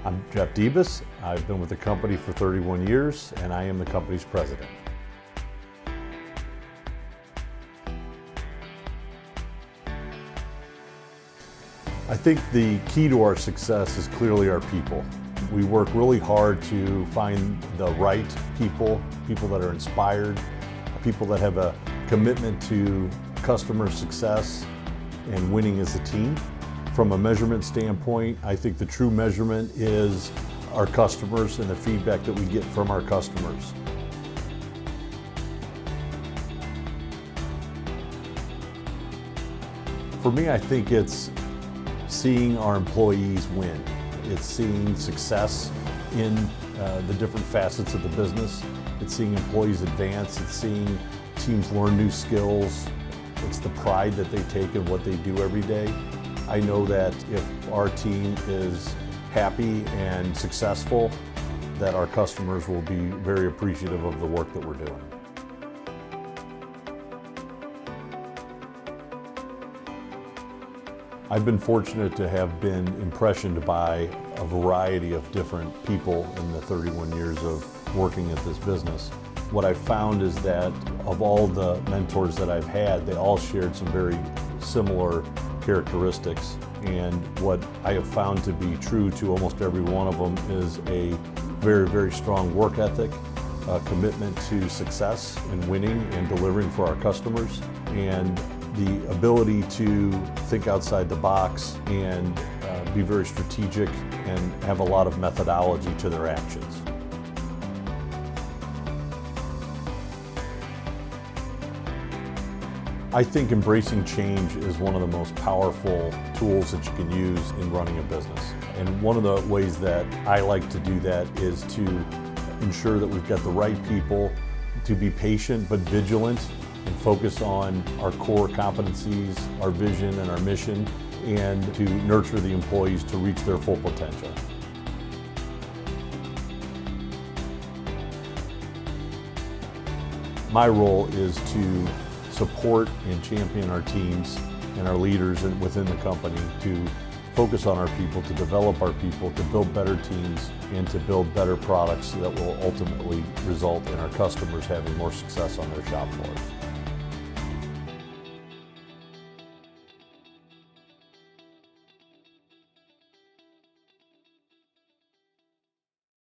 I'm Jeff Debus. I've been with the company for 31 years, and I am the company's president. I think the key to our success is clearly our people. We work really hard to find the right people, people that are inspired, people that have a commitment to customer success and winning as a team. From a measurement standpoint, I think the true measurement is our customers and the feedback that we get from our customers. For me, I think it's seeing our employees win. It's seeing success in the different facets of the business. It's seeing employees advance. It's seeing teams learn new skills. It's the pride that they take in what they do every day. I know that if our team is happy and successful, that our customers will be very appreciative of the work that we're doing. I've been fortunate to have been impressioned by a variety of different people in the 31 years of working at this business. What I've found is that of all the mentors that I've had, they all shared some very similar characteristics. And what I have found to be true to almost every one of them is a very, very strong work ethic, a commitment to success and winning and delivering for our customers, and the ability to think outside the box and be very strategic and have a lot of methodology to their actions. I think embracing change is one of the most powerful tools that you can use in running a business. And one of the ways that I like to do that is to ensure that we've got the right people, to be patient but vigilant and focus on our core competencies, our vision and our mission, and to nurture the employees to reach their full potential. My role is to support and champion our teams and our leaders within the company, to focus on our people, to develop our people, to build better teams, and to build better products that will ultimately result in our customers having more success on their shop floors.